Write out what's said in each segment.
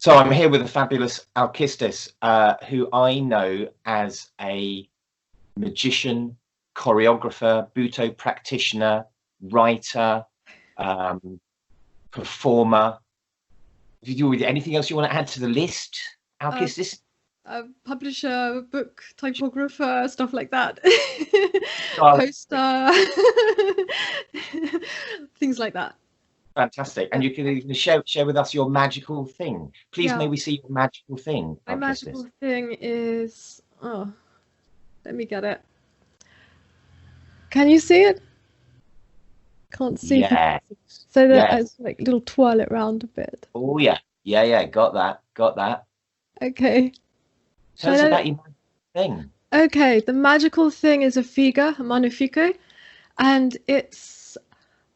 So I'm here with the fabulous Alkistis, who I know as a magician, choreographer, Buto practitioner, writer, performer. Do you do anything else you want to add to the list, Alkistis? Publisher, book typographer, stuff like that. Oh, Poster, things like that. Fantastic. And you can even share with us your magical thing. Please, may we see your magical thing, My Alkistis? magical thing is, oh, let me get it. Can you see it? Can't see. Yeah. So that it's like a little twirl it round a bit. Oh yeah. Yeah. Got that. Okay. Tell us about your magical thing. Okay, the magical thing is a figa, a magnifico, and it's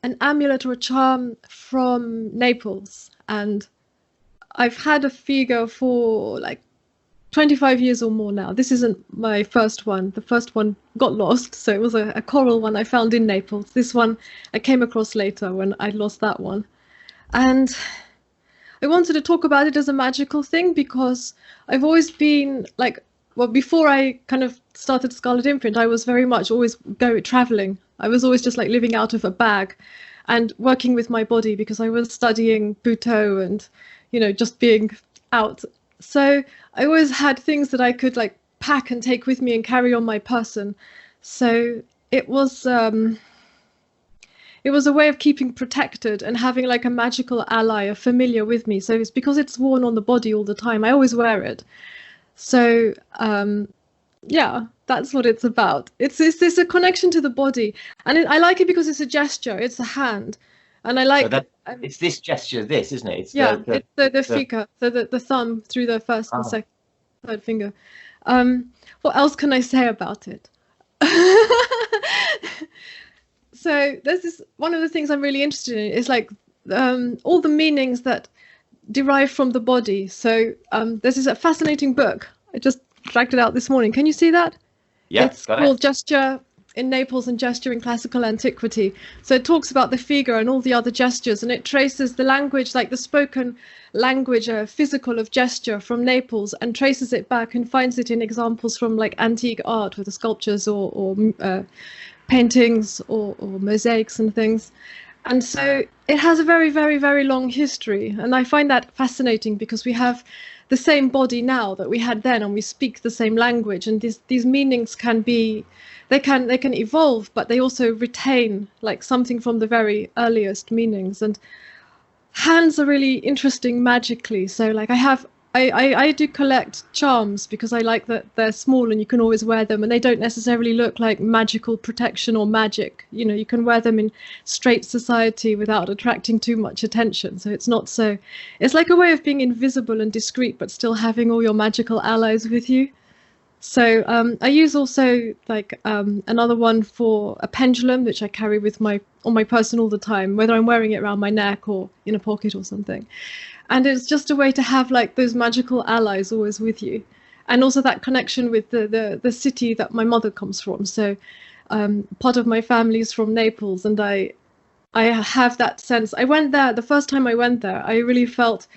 an amulet or a charm from Naples. And I've had a figa for like 25 years or more now. This isn't my first one. The first one got lost, so it was a coral one I found in Naples. This one I came across later when I lost that one. And I wanted to talk about it as a magical thing because I've always been like, well, before I kind of started Scarlet Imprint, I was very much always traveling. I was always just like living out of a bag and working with my body because I was studying Buto and, you know, just being out. So I always had things that I could like pack and take with me and carry on my person. So it was a way of keeping protected and having like a magical ally, a familiar with me. So it's because it's worn on the body all the time. I always wear it. So yeah, that's what it's about. It's a connection to the body, and I like it because it's a gesture. It's a hand, and I like. So it's this gesture, this, isn't it? It's it's the finger, so the thumb through the first and second, third finger. What else can I say about it? So this one of the things I'm really interested in is like all the meanings that derive from the body. So this is a fascinating book. I just dragged it out this morning. Can you see that? Yeah, it's called Gesture in Naples and Gesture in Classical Antiquity. So it talks about the figa and all the other gestures, and it traces the language, like the spoken language, physical of gesture from Naples, and traces it back and finds it in examples from like antique art with the sculptures or paintings or mosaics and things. And so it has a very, very, very long history. And I find that fascinating because we have the same body now that we had then, and we speak the same language. And these meanings can be, they can evolve, but they also retain like something from the very earliest meanings. And hands are really interesting magically. So like I do collect charms because I like that they're small and you can always wear them, and they don't necessarily look like magical protection or magic. You know, you can wear them in straight society without attracting too much attention. So it's like a way of being invisible and discreet, but still having all your magical allies with you. So I use also like another one for a pendulum, which I carry on my person all the time, whether I'm wearing it around my neck or in a pocket or something. And it's just a way to have like those magical allies always with you, and also that connection with the city that my mother comes from. So part of my family is from Naples, and I have that sense. I went there the first time I went there. I really felt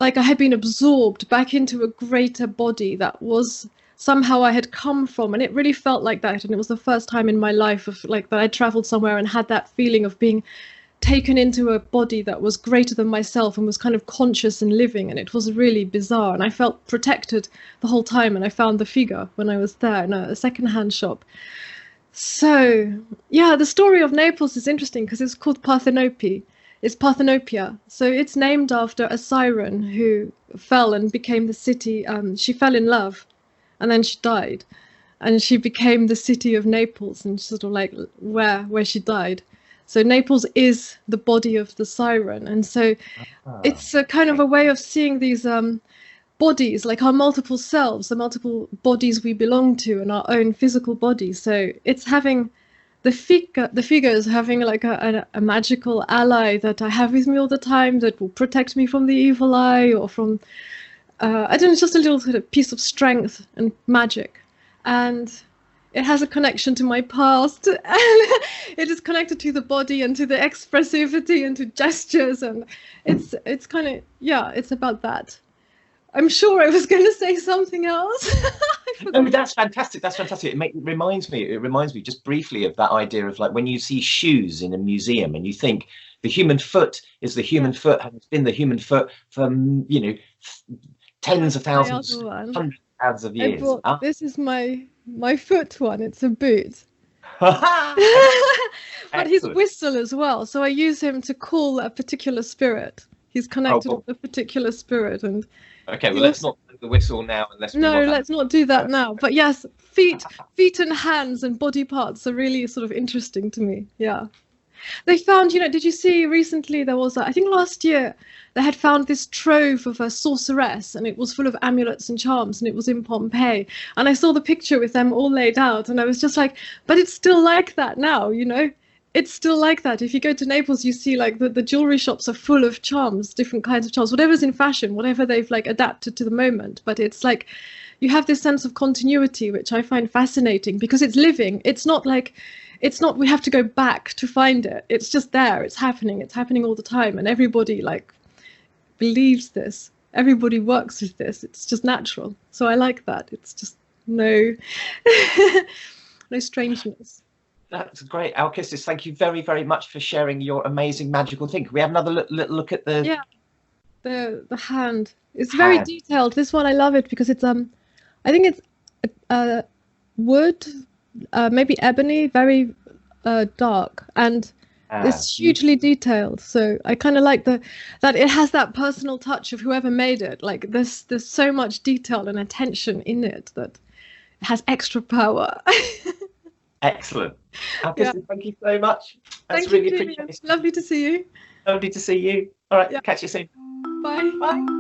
like I had been absorbed back into a greater body that was somehow I had come from, and it really felt like that. And it was the first time in my life of like that I traveled somewhere and had that feeling of being taken into a body that was greater than myself and was kind of conscious and living, and it was really bizarre, and I felt protected the whole time. And I found the figa when I was there in a second-hand shop. So yeah, the story of Naples is interesting because it's called Parthenope. It's Parthenopia, so it's named after a siren who fell and became the city. She fell in love and then she died, and she became the city of Naples, and sort of like where she died. So Naples is the body of the siren, and so it's a kind of a way of seeing these bodies, like our multiple selves, the multiple bodies we belong to, and our own physical bodies. So it's having the figure is having like a magical ally that I have with me all the time that will protect me from the evil eye or from I don't know, it's just a little sort of piece of strength and magic, and it has a connection to my past, and it is connected to the body and to the expressivity and to gestures, and it's kind of, yeah, it's about that. I'm sure I was going to say something else. No, that's fantastic. That's fantastic. It reminds me just briefly of that idea of like when you see shoes in a museum and you think the human foot is the human foot, and it's been the human foot for, you know, tens of thousands, hundreds of thousands of years. This is my foot one. It's a boot. But his whistle as well. So I use him to call a particular spirit. He's connected with a particular spirit. And okay, well, let's not do the whistle now. Let's not do that now. But yes, feet and hands and body parts are really sort of interesting to me. Yeah. They found, you know, did you see recently there was, I think last year, they had found this trove of a sorceress, and it was full of amulets and charms, and it was in Pompeii. And I saw the picture with them all laid out, and I was just like, but it's still like that now, you know? It's still like that. If you go to Naples, you see like the jewelry shops are full of charms, different kinds of charms, whatever's in fashion, whatever they've like adapted to the moment. But it's like, you have this sense of continuity, which I find fascinating because it's living. It's not we have to go back to find it. It's just there. It's happening all the time. And everybody like believes this. Everybody works with this. It's just natural. So I like that. It's just no strangeness. That's great. Alkistis, thank you very, very much for sharing your amazing magical thing. Can we have another little look at the hand? It's very detailed. This one, I love it because it's I think it's wood, maybe ebony, very dark, and it's hugely detailed. So I kind of like that it has that personal touch of whoever made it. Like there's so much detail and attention in it that it has extra power. Excellent. Alkistis, thank you so much. That's really appreciated. Lovely to see you. Lovely to see you. All right, catch you soon. Bye. Bye.